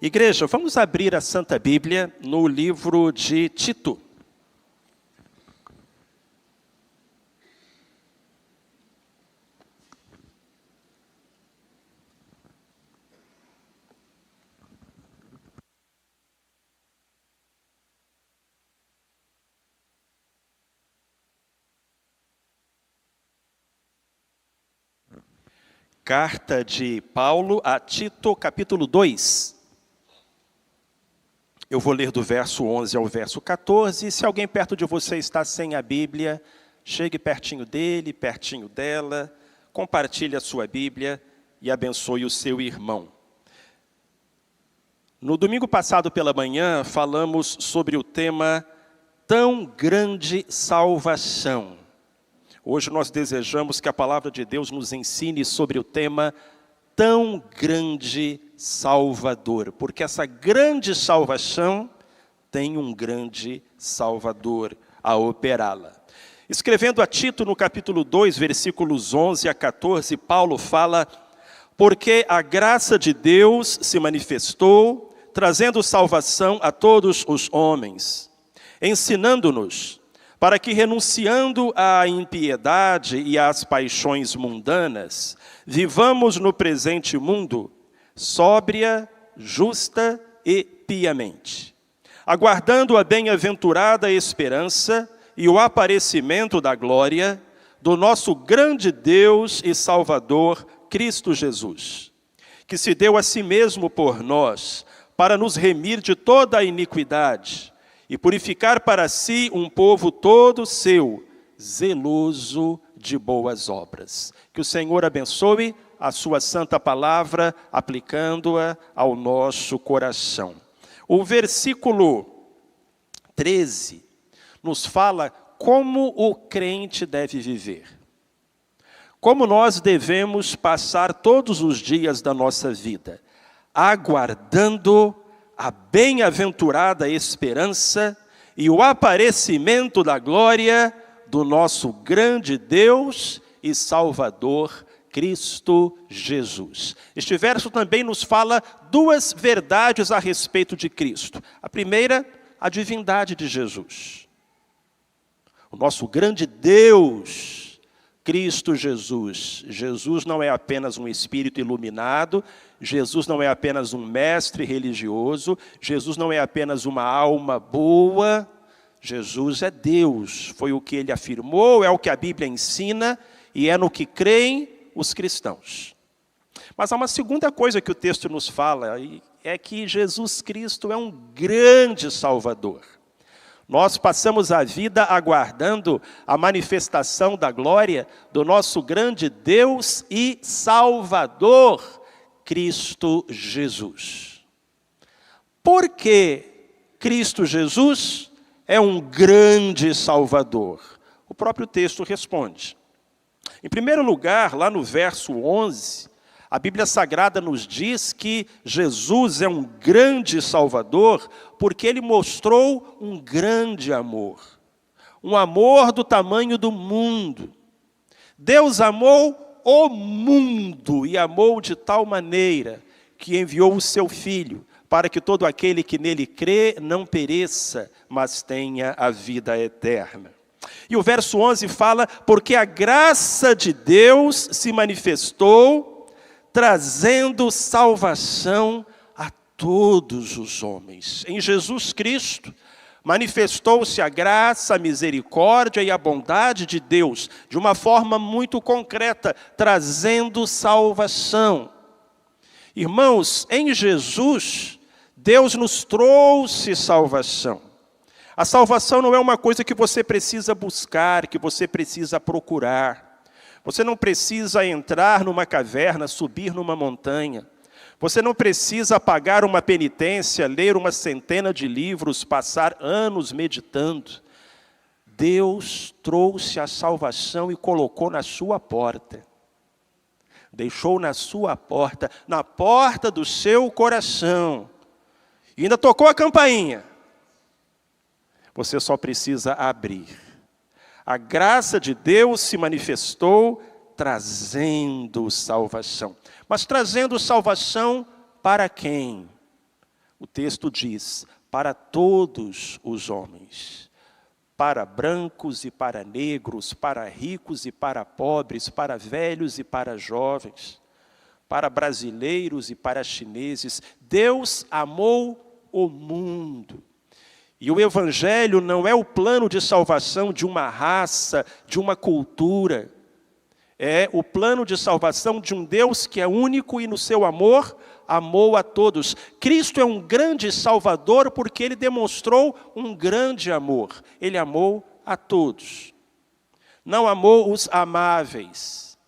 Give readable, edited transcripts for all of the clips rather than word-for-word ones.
Igreja, vamos abrir a Santa Bíblia no livro de Tito. Carta de Paulo a Tito, capítulo 2. Eu vou ler do verso 11 ao verso 14. Se alguém perto de você está sem a Bíblia, chegue pertinho dele, pertinho dela, compartilhe a sua Bíblia e abençoe o seu irmão. No domingo passado pela manhã, falamos sobre o tema Tão Grande Salvação. Hoje nós desejamos que a palavra de Deus nos ensine sobre o tema Tão Grande Salvador, porque essa grande salvação tem um grande Salvador a operá-la. Escrevendo a Tito no capítulo 2, versículos 11 a 14, Paulo fala: porque a graça de Deus se manifestou, trazendo salvação a todos os homens, ensinando-nos para que, renunciando à impiedade e às paixões mundanas, vivamos no presente mundo sóbria, justa e piamente, aguardando a bem-aventurada esperança e o aparecimento da glória do nosso grande Deus e Salvador, Cristo Jesus, que se deu a si mesmo por nós, para nos remir de toda a iniquidade, e purificar para si um povo todo seu, zeloso de boas obras. Que o Senhor abençoe a sua santa palavra, aplicando-a ao nosso coração. O versículo 13 nos fala como o crente deve viver. Como nós devemos passar todos os dias da nossa vida, aguardando a bem-aventurada esperança e o aparecimento da glória do nosso grande Deus e Salvador, Cristo Jesus. Este verso também nos fala duas verdades a respeito de Cristo. A primeira, a divindade de Jesus. O nosso grande Deus, Cristo Jesus. Jesus não é apenas um espírito iluminado, Jesus não é apenas um mestre religioso, Jesus não é apenas uma alma boa, Jesus é Deus. Foi o que ele afirmou, é o que a Bíblia ensina e é no que creem os cristãos. Mas há uma segunda coisa que o texto nos fala, é que Jesus Cristo é um grande Salvador. Nós passamos a vida aguardando a manifestação da glória do nosso grande Deus e Salvador, Cristo Jesus. Por que Cristo Jesus é um grande Salvador? O próprio texto responde. Em primeiro lugar, lá no verso 11, a Bíblia Sagrada nos diz que Jesus é um grande Salvador porque ele mostrou um grande amor. Um amor do tamanho do mundo. Deus amou o mundo e amou de tal maneira que enviou o seu Filho para que todo aquele que nele crê não pereça, mas tenha a vida eterna. E o verso 11 fala: porque a graça de Deus se manifestou, trazendo salvação a todos os homens. Em Jesus Cristo, manifestou-se a graça, a misericórdia e a bondade de Deus, de uma forma muito concreta, trazendo salvação. Irmãos, em Jesus, Deus nos trouxe salvação. A salvação não é uma coisa que você precisa buscar, que você precisa procurar. Você não precisa entrar numa caverna, subir numa montanha. Você não precisa pagar uma penitência, ler uma centena de livros, passar anos meditando. Deus trouxe a salvação e colocou na sua porta. Deixou na sua porta, na porta do seu coração. E ainda tocou a campainha. Você só precisa abrir. A graça de Deus se manifestou trazendo salvação. Mas trazendo salvação para quem? O texto diz, para todos os homens, para brancos e para negros, para ricos e para pobres, para velhos e para jovens, para brasileiros e para chineses. Deus amou o mundo. E o Evangelho não é o plano de salvação de uma raça, de uma cultura. É o plano de salvação de um Deus que é único e no seu amor amou a todos. Cristo é um grande Salvador porque Ele demonstrou um grande amor. Ele amou a todos. Não amou os amáveis,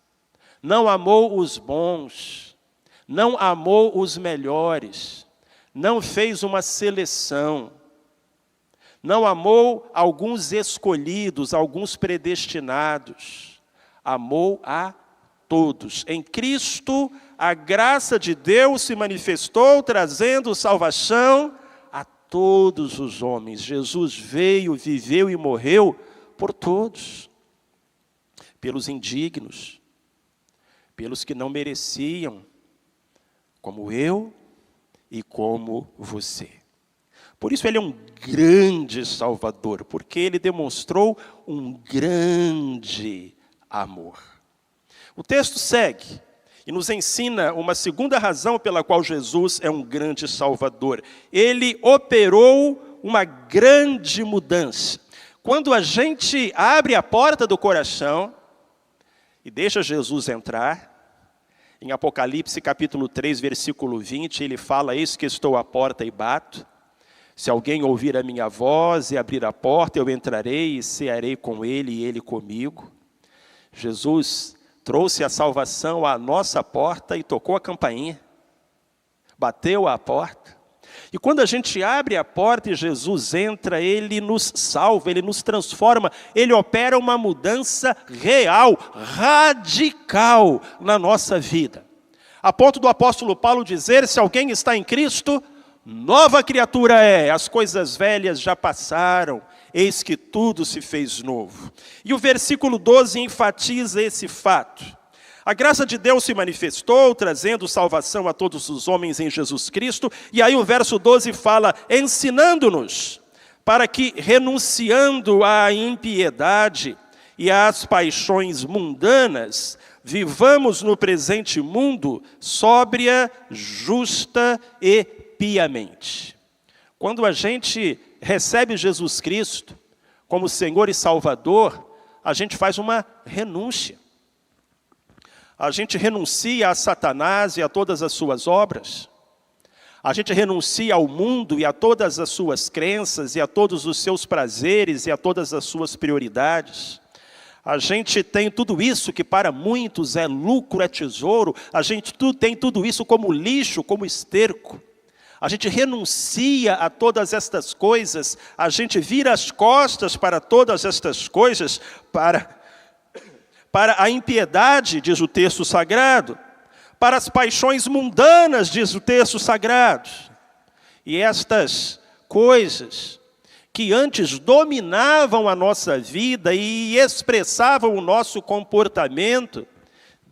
não amou os bons, não amou os melhores, não fez uma seleção, não amou alguns escolhidos, alguns predestinados, amou a todos. Em Cristo, a graça de Deus se manifestou, trazendo salvação a todos os homens. Jesus veio, viveu e morreu por todos. Pelos indignos, pelos que não mereciam, como eu e como você. Por isso ele é um grande Salvador, porque ele demonstrou um grande amor. O texto segue e nos ensina uma segunda razão pela qual Jesus é um grande Salvador. Ele operou uma grande mudança. Quando a gente abre a porta do coração e deixa Jesus entrar, em Apocalipse capítulo 3, versículo 20, ele fala, eis que estou à porta e bato. Se alguém ouvir a minha voz e abrir a porta, eu entrarei e cearei com ele e ele comigo. Jesus trouxe a salvação à nossa porta e tocou a campainha. Bateu à porta. E quando a gente abre a porta e Jesus entra, Ele nos salva, Ele nos transforma, Ele opera uma mudança real, radical na nossa vida. A ponto do apóstolo Paulo dizer, se alguém está em Cristo, nova criatura é, as coisas velhas já passaram, eis que tudo se fez novo. E o versículo 12 enfatiza esse fato. A graça de Deus se manifestou, trazendo salvação a todos os homens em Jesus Cristo. E aí o verso 12 fala, ensinando-nos, para que, renunciando à impiedade e às paixões mundanas, vivamos no presente mundo sóbria, justa e piamente. Quando a gente recebe Jesus Cristo como Senhor e Salvador, a gente faz uma renúncia. A gente renuncia a Satanás e a todas as suas obras. A gente renuncia ao mundo e a todas as suas crenças e a todos os seus prazeres e a todas as suas prioridades. A gente tem tudo isso que para muitos é lucro, é tesouro. A gente tem tudo isso como lixo, como esterco. A gente renuncia a todas estas coisas. A gente vira as costas para todas estas coisas, para a impiedade, diz o texto sagrado, para as paixões mundanas, diz o texto sagrado. E estas coisas que antes dominavam a nossa vida e expressavam o nosso comportamento,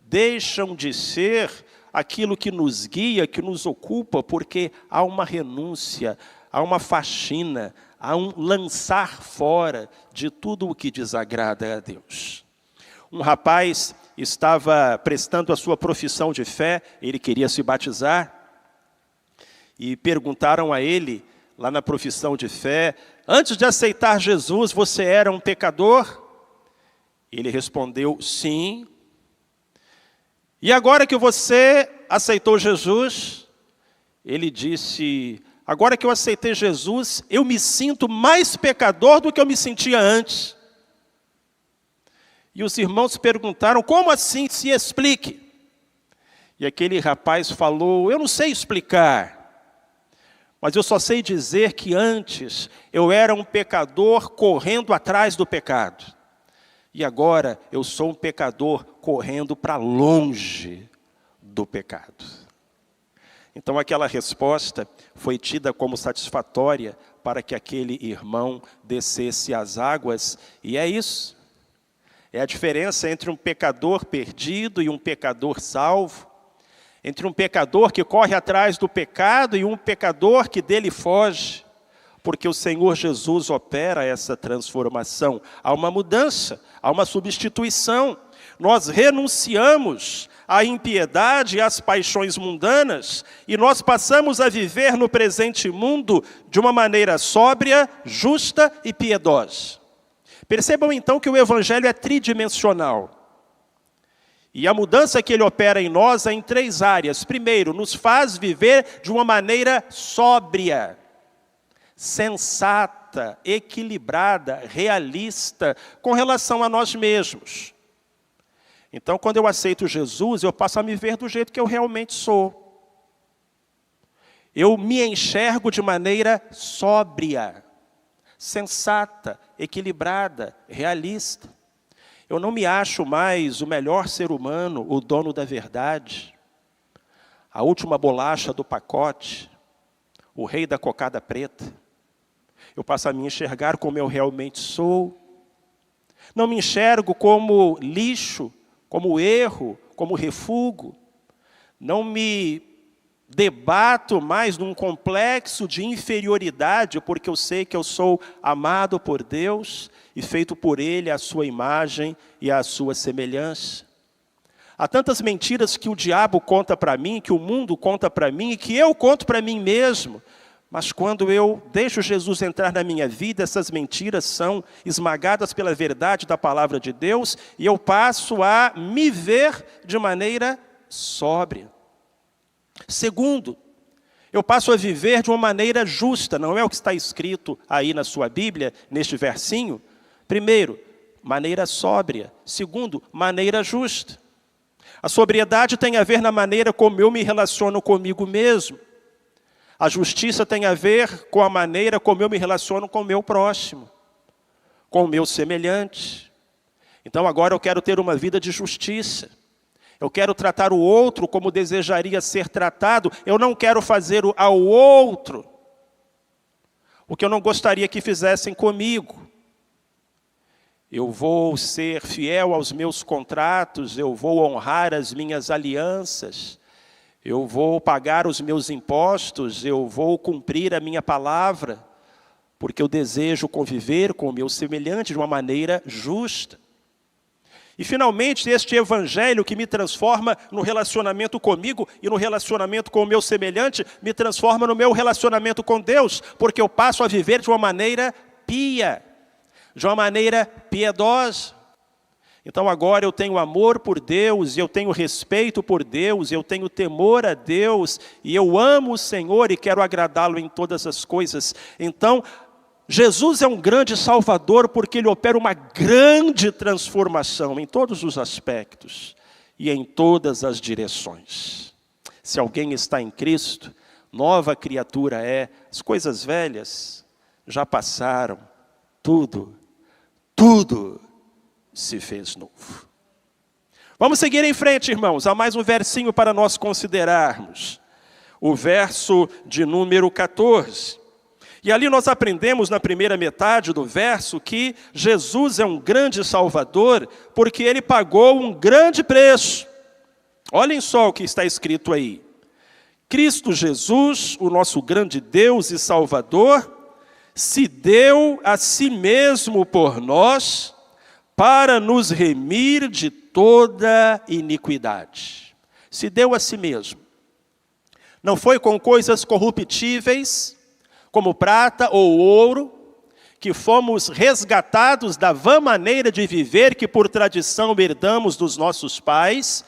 deixam de ser aquilo que nos guia, que nos ocupa, porque há uma renúncia, há uma faxina, há um lançar fora de tudo o que desagrada a Deus. Um rapaz estava prestando a sua profissão de fé, ele queria se batizar, e perguntaram a ele, lá na profissão de fé, antes de aceitar Jesus, você era um pecador? Ele respondeu, sim. E agora que você aceitou Jesus, ele disse, agora que eu aceitei Jesus, eu me sinto mais pecador do que eu me sentia antes. E os irmãos perguntaram, como assim? Se explique. E aquele rapaz falou, eu não sei explicar, mas eu só sei dizer que antes eu era um pecador correndo atrás do pecado. E agora eu sou um pecador correndo para longe do pecado. Então aquela resposta foi tida como satisfatória para que aquele irmão descesse às águas. E é isso. É a diferença entre um pecador perdido e um pecador salvo. entre um pecador que corre atrás do pecado e um pecador que dele foge, porque o Senhor Jesus opera essa transformação. Há uma mudança, há uma substituição. Nós renunciamos à impiedade e às paixões mundanas e nós passamos a viver no presente mundo de uma maneira sóbria, justa e piedosa. Percebam então que o Evangelho é tridimensional. E a mudança que ele opera em nós é em 3 áreas. Primeiro, nos faz viver de uma maneira sóbria, sensata, equilibrada, realista, com relação a nós mesmos. Então, quando eu aceito Jesus, eu passo a me ver do jeito que eu realmente sou. Eu me enxergo de maneira sóbria, sensata, equilibrada, realista. Eu não me acho mais o melhor ser humano, o dono da verdade, a última bolacha do pacote, o rei da cocada preta. Eu passo a me enxergar como eu realmente sou. Não me enxergo como lixo, como erro, como refúgio. Não me debato mais num complexo de inferioridade, porque eu sei que eu sou amado por Deus e feito por Ele à sua imagem e à sua semelhança. Há tantas mentiras que o diabo conta para mim, que o mundo conta para mim e que eu conto para mim mesmo. Mas quando eu deixo Jesus entrar na minha vida, essas mentiras são esmagadas pela verdade da palavra de Deus e eu passo a me ver de maneira sóbria. Segundo, eu passo a viver de uma maneira justa, não é o que está escrito aí na sua Bíblia, neste versinho? Primeiro, maneira sóbria. Segundo, maneira justa. A sobriedade tem a ver na maneira como eu me relaciono comigo mesmo. A justiça tem a ver com a maneira como eu me relaciono com o meu próximo, com o meu semelhante. Então agora eu quero ter uma vida de justiça. Eu quero tratar o outro como desejaria ser tratado. Eu não quero fazer ao outro o que eu não gostaria que fizessem comigo. Eu vou ser fiel aos meus contratos, eu vou honrar as minhas alianças, eu vou pagar os meus impostos, eu vou cumprir a minha palavra, porque eu desejo conviver com o meu semelhante de uma maneira justa. E finalmente este evangelho que me transforma no relacionamento comigo e no relacionamento com o meu semelhante, me transforma no meu relacionamento com Deus, porque eu passo a viver de uma maneira pia, de uma maneira piedosa. Então agora eu tenho amor por Deus, eu tenho respeito por Deus, eu tenho temor a Deus, e eu amo o Senhor e quero agradá-lo em todas as coisas. Então, Jesus é um grande Salvador porque Ele opera uma grande transformação em todos os aspectos e em todas as direções. Se alguém está em Cristo, nova criatura é, as coisas velhas já passaram, tudo se fez novo. Vamos seguir em frente, irmãos, há mais um versinho para nós considerarmos. O verso de número 14. E ali nós aprendemos na primeira metade do verso que Jesus é um grande Salvador porque Ele pagou um grande preço. Olhem só o que está escrito aí. Cristo Jesus, o nosso grande Deus e Salvador, se deu a si mesmo por nós para nos remir de toda iniquidade. Se deu a si mesmo. Não foi com coisas corruptíveis, como prata ou ouro, que fomos resgatados da vã maneira de viver que por tradição herdamos dos nossos pais,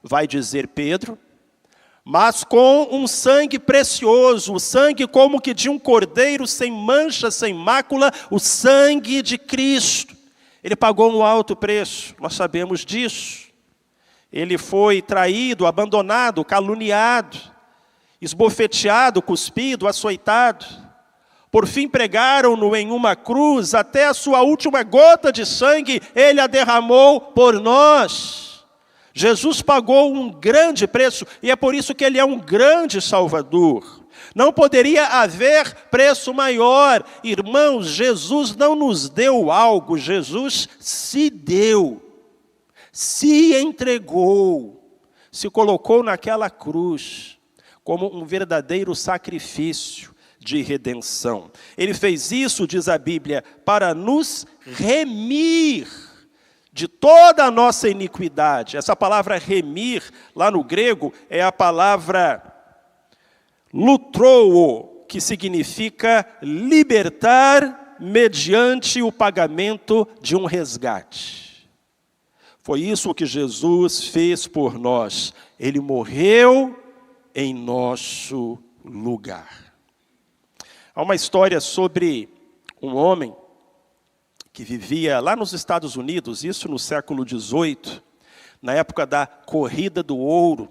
vai dizer Pedro, mas com um sangue precioso, o sangue como que de um cordeiro sem mancha, sem mácula, o sangue de Cristo. Ele pagou um alto preço, nós sabemos disso. Ele foi traído, abandonado, caluniado, esbofeteado, cuspido, açoitado. Por fim pregaram-no em uma cruz, até a sua última gota de sangue, Ele a derramou por nós. Jesus pagou um grande preço, e é por isso que Ele é um grande Salvador. Não poderia haver preço maior. Irmãos, Jesus não nos deu algo, Jesus se deu, se entregou, se colocou naquela cruz como um verdadeiro sacrifício de redenção. Ele fez isso, diz a Bíblia, para nos remir de toda a nossa iniquidade. Essa palavra remir, lá no grego, é a palavra lutroo, que significa libertar mediante o pagamento de um resgate. Foi isso que Jesus fez por nós. Ele morreu em nosso lugar. Há uma história sobre um homem que vivia lá nos Estados Unidos, isso no século XVIII, na época da corrida do ouro.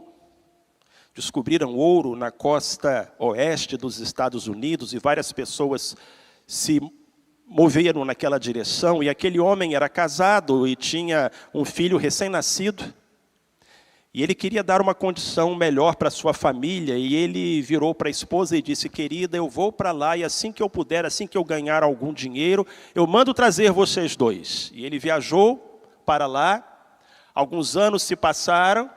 Descobriram ouro na costa oeste dos Estados Unidos e várias pessoas se moveram naquela direção. E aquele homem era casado e tinha um filho recém-nascido. E ele queria dar uma condição melhor para sua família, e ele virou para a esposa e disse: querida, eu vou para lá e assim que eu puder, assim que eu ganhar algum dinheiro, eu mando trazer vocês dois. E ele viajou para lá, alguns anos se passaram,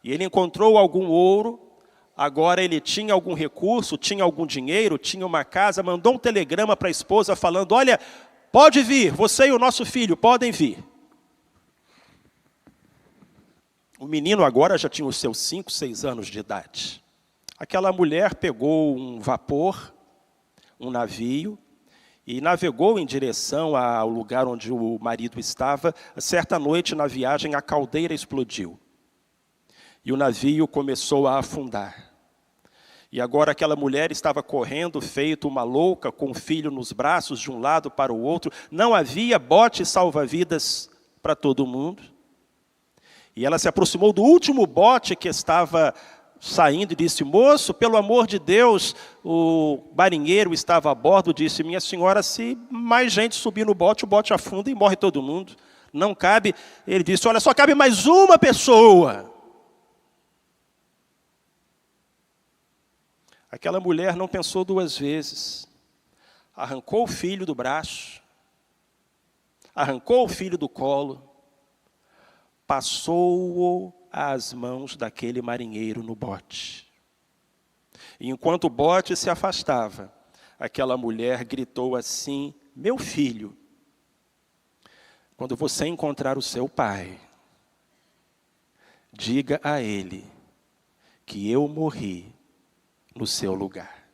e ele encontrou algum ouro, agora ele tinha algum recurso, tinha algum dinheiro, tinha uma casa, mandou um telegrama para a esposa falando: olha, pode vir, você e o nosso filho podem vir. O menino agora já tinha os seus 5, 6 anos de idade. Aquela mulher pegou um vapor, um navio, e navegou em direção ao lugar onde o marido estava. Certa noite, na viagem, a caldeira explodiu. E o navio começou a afundar. E agora aquela mulher estava correndo, feito uma louca, com o filho nos braços, de um lado para o outro. Não havia bote salva-vidas para todo mundo. E ela se aproximou do último bote que estava saindo e disse: moço, pelo amor de Deus, o marinheiro estava a bordo, disse: minha senhora, se mais gente subir no bote, o bote afunda e morre todo mundo. Não cabe. Ele disse: olha, só cabe mais uma pessoa. Aquela mulher não pensou 2 vezes. Arrancou o filho do braço, arrancou o filho do colo, passou-o às mãos daquele marinheiro no bote. E enquanto o bote se afastava, aquela mulher gritou assim: meu filho, quando você encontrar o seu pai, diga a ele que eu morri no seu lugar.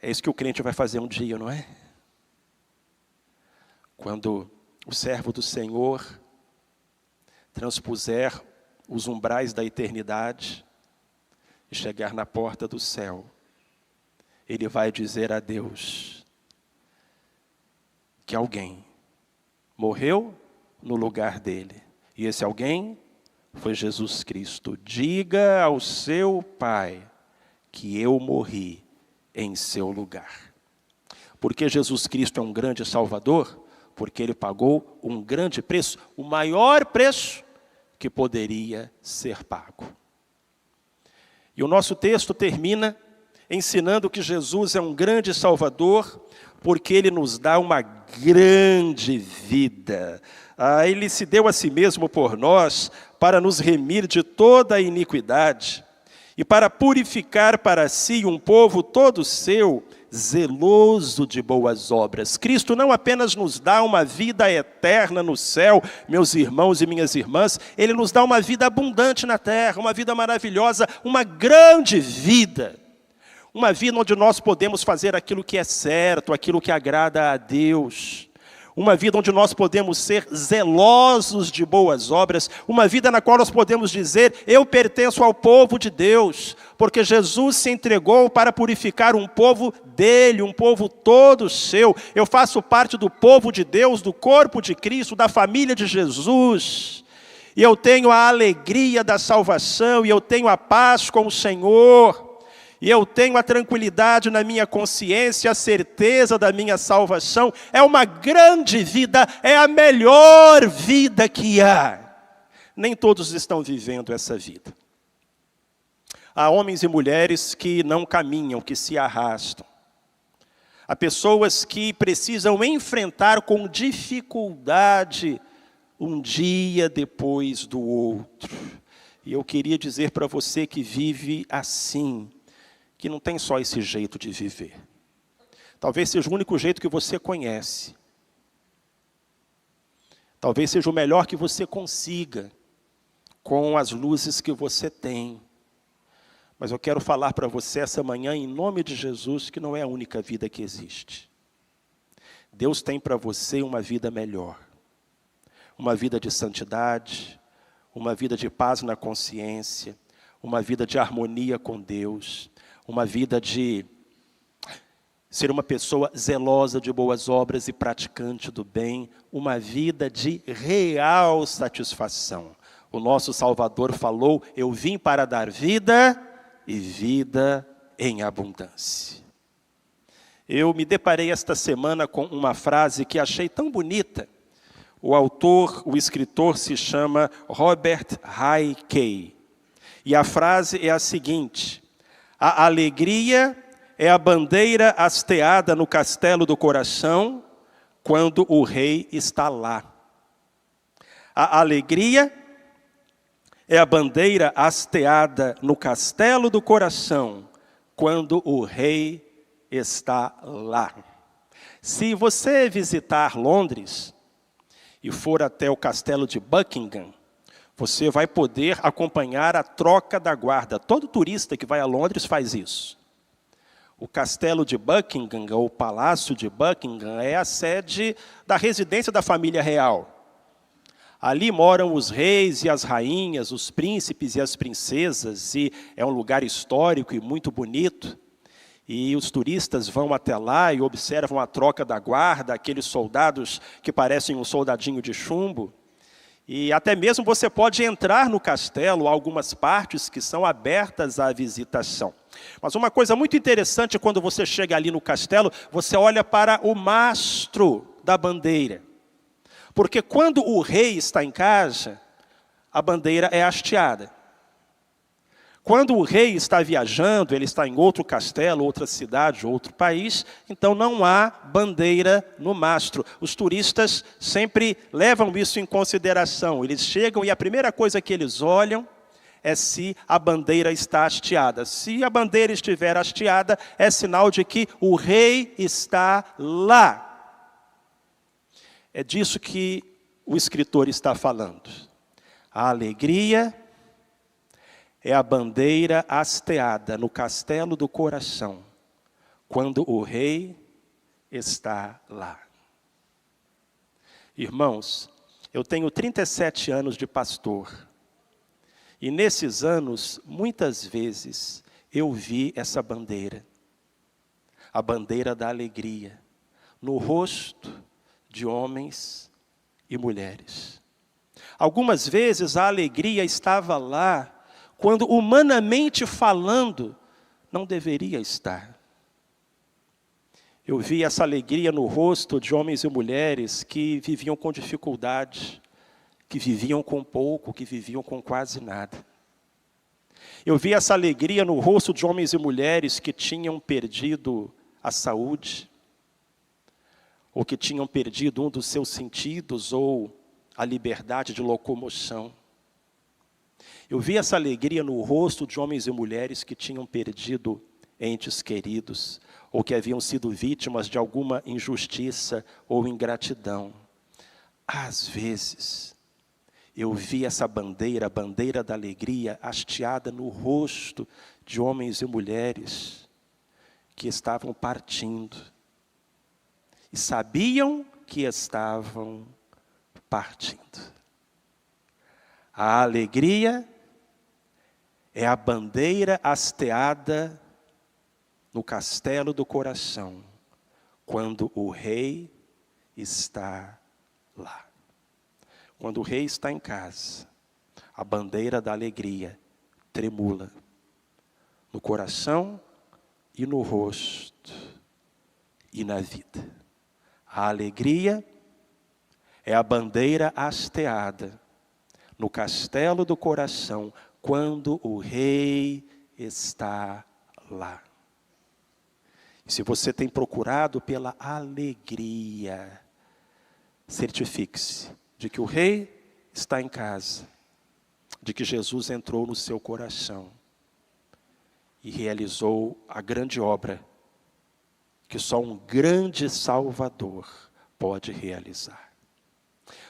É isso que o crente vai fazer um dia, não é? Quando o servo do Senhor transpuser os umbrais da eternidade e chegar na porta do céu, ele vai dizer a Deus que alguém morreu no lugar dele. E esse alguém foi Jesus Cristo. Diga ao seu pai que eu morri em seu lugar. Porque Jesus Cristo é um grande Salvador? Porque ele pagou um grande preço, o maior preço que poderia ser pago. E o nosso texto termina ensinando que Jesus é um grande Salvador, porque ele nos dá uma grande vida. Ele se deu a si mesmo por nós, para nos remir de toda a iniquidade, e para purificar para si um povo todo seu, zeloso de boas obras. Cristo não apenas nos dá uma vida eterna no céu, meus irmãos e minhas irmãs, ele nos dá uma vida abundante na terra, uma vida maravilhosa, uma grande vida. Uma vida onde nós podemos fazer aquilo que é certo, aquilo que agrada a Deus. Uma vida onde nós podemos ser zelosos de boas obras. Uma vida na qual nós podemos dizer: eu pertenço ao povo de Deus. Porque Jesus se entregou para purificar um povo dele, um povo todo seu. Eu faço parte do povo de Deus, do corpo de Cristo, da família de Jesus. E eu tenho a alegria da salvação, e eu tenho a paz com o Senhor. E eu tenho a tranquilidade na minha consciência, a certeza da minha salvação. É uma grande vida, é a melhor vida que há. Nem todos estão vivendo essa vida. Há homens e mulheres que não caminham, que se arrastam. Há pessoas que precisam enfrentar com dificuldade um dia depois do outro. E eu queria dizer para você que vive assim, que não tem só esse jeito de viver. Talvez seja o único jeito que você conhece. Talvez seja o melhor que você consiga, com as luzes que você tem. Mas eu quero falar para você essa manhã, em nome de Jesus, que não é a única vida que existe. Deus tem para você uma vida melhor. Uma vida de santidade, uma vida de paz na consciência, uma vida de harmonia com Deus, uma vida de ser uma pessoa zelosa de boas obras e praticante do bem, uma vida de real satisfação. O nosso Salvador falou: eu vim para dar vida e vida em abundância. Eu me deparei esta semana com uma frase que achei tão bonita. O autor, o escritor se chama Robert Hickey. E a frase é a seguinte: a alegria é a bandeira hasteada no castelo do coração, quando o rei está lá. A alegria é a bandeira hasteada no castelo do coração, quando o rei está lá. Se você visitar Londres e for até o castelo de Buckingham, você vai poder acompanhar a troca da guarda. Todo turista que vai a Londres faz isso. O castelo de Buckingham, ou o palácio de Buckingham, é a sede da residência da família real. Ali moram os reis e as rainhas, os príncipes e as princesas, e é um lugar histórico e muito bonito. E os turistas vão até lá e observam a troca da guarda, aqueles soldados que parecem um soldadinho de chumbo. E até mesmo você pode entrar no castelo, algumas partes que são abertas à visitação. Mas uma coisa muito interessante, quando você chega ali no castelo, você olha para o mastro da bandeira. Porque quando o rei está em casa, a bandeira é hasteada. Quando o rei está viajando, ele está em outro castelo, outra cidade, outro país, então não há bandeira no mastro. Os turistas sempre levam isso em consideração. Eles chegam e a primeira coisa que eles olham é se a bandeira está hasteada. Se a bandeira estiver hasteada, é sinal de que o rei está lá. É disso que o escritor está falando. A alegria é a bandeira hasteada no castelo do coração, quando o rei está lá. Irmãos, eu tenho 37 anos de pastor. E nesses anos, muitas vezes, eu vi essa bandeira. A bandeira da alegria, no rosto de homens e mulheres. Algumas vezes a alegria estava lá, quando humanamente falando, não deveria estar. Eu vi essa alegria no rosto de homens e mulheres que viviam com dificuldade, que viviam com pouco, que viviam com quase nada. Eu vi essa alegria no rosto de homens e mulheres que tinham perdido a saúde, ou que tinham perdido um dos seus sentidos, ou a liberdade de locomoção. Eu vi essa alegria no rosto de homens e mulheres que tinham perdido entes queridos, ou que haviam sido vítimas de alguma injustiça ou ingratidão. Às vezes, eu vi essa bandeira, a bandeira da alegria, hasteada no rosto de homens e mulheres que estavam partindo. E sabiam que estavam partindo. A alegria é a bandeira hasteada no castelo do coração, quando o rei está lá. Quando o rei está em casa, a bandeira da alegria tremula no coração e no rosto e na vida. A alegria é a bandeira hasteada no castelo do coração, quando o rei está lá. E se você tem procurado pela alegria, certifique-se de que o Rei está em casa, de que Jesus entrou no seu coração e realizou a grande obra que só um grande Salvador pode realizar.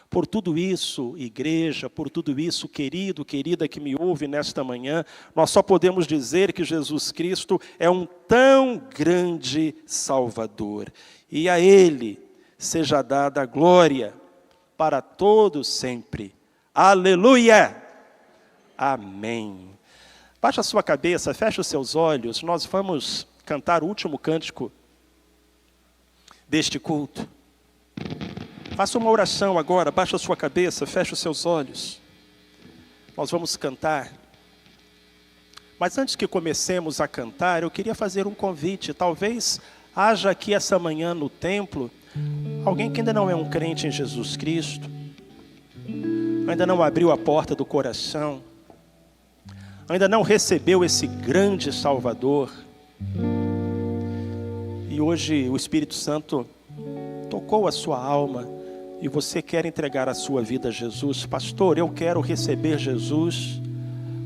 Por tudo isso, igreja, por tudo isso, querido, querida que me ouve nesta manhã, nós só podemos dizer que Jesus Cristo é um tão grande Salvador. E a Ele seja dada a glória para todos sempre. Aleluia! Amém. Baixa a sua cabeça, feche os seus olhos, nós vamos cantar o último cântico deste culto. Faça uma oração agora, baixa a sua cabeça, feche os seus olhos. Nós vamos cantar. Mas antes que comecemos a cantar, eu queria fazer um convite. Talvez haja aqui essa manhã no templo alguém que ainda não é um crente em Jesus Cristo, ainda não abriu a porta do coração, ainda não recebeu esse grande Salvador. E hoje o Espírito Santo tocou a sua alma e você quer entregar a sua vida a Jesus. Pastor, eu quero receber Jesus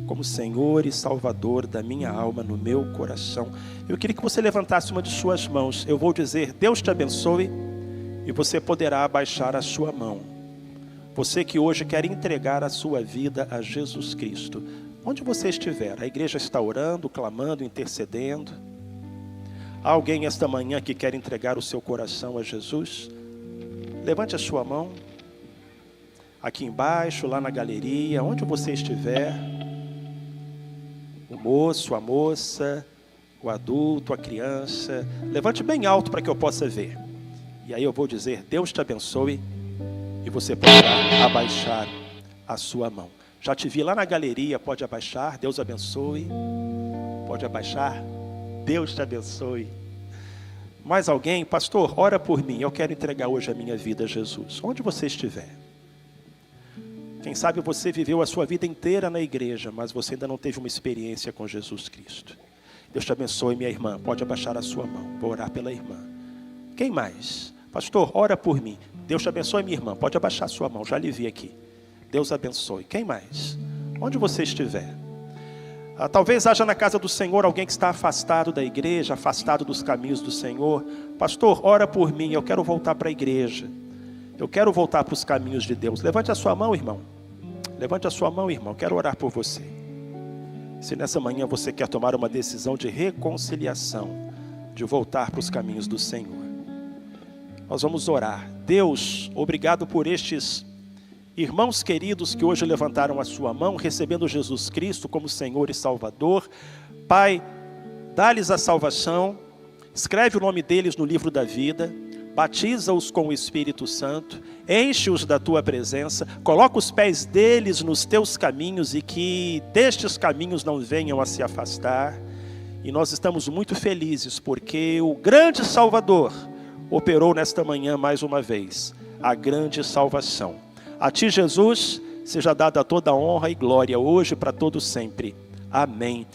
como Senhor e Salvador da minha alma, no meu coração. Eu queria que você levantasse uma de suas mãos. Eu vou dizer, Deus te abençoe, e você poderá abaixar a sua mão. Você que hoje quer entregar a sua vida a Jesus Cristo. Onde você estiver, a igreja está orando, clamando, intercedendo. Há alguém esta manhã que quer entregar o seu coração a Jesus? Levante a sua mão. Aqui embaixo, lá na galeria, onde você estiver. O moço, a moça, o adulto, a criança. Levante bem alto para que eu possa ver. E aí eu vou dizer, Deus te abençoe. E você poderá abaixar a sua mão. Já te vi lá na galeria, pode abaixar, Deus abençoe. Pode abaixar, Deus te abençoe. Mais alguém? Pastor, ora por mim, eu quero entregar hoje a minha vida a Jesus. Onde você estiver. Quem sabe você viveu a sua vida inteira na igreja, mas você ainda não teve uma experiência com Jesus Cristo. Deus te abençoe, minha irmã, pode abaixar a sua mão, vou orar pela irmã. Quem mais? Pastor, ora por mim. Deus te abençoe, minha irmã, pode abaixar a sua mão, já lhe vi aqui. Deus abençoe. Quem mais? Onde você estiver. Talvez haja na casa do Senhor alguém que está afastado da igreja, afastado dos caminhos do Senhor. Pastor, ora por mim, eu quero voltar para a igreja. Eu quero voltar para os caminhos de Deus. Levante a sua mão, irmão. Levante a sua mão, irmão. Quero orar por você. Se nessa manhã você quer tomar uma decisão de reconciliação, de voltar para os caminhos do Senhor, nós vamos orar. Deus, obrigado por estes irmãos queridos que hoje levantaram a sua mão, recebendo Jesus Cristo como Senhor e Salvador. Pai, dá-lhes a salvação, escreve o nome deles no livro da vida, batiza-os com o Espírito Santo, enche-os da tua presença, coloca os pés deles nos teus caminhos e que destes caminhos não venham a se afastar. E nós estamos muito felizes porque o grande Salvador operou nesta manhã mais uma vez a grande salvação. A ti, Jesus, seja dada toda a honra e glória hoje para todo sempre. Amém.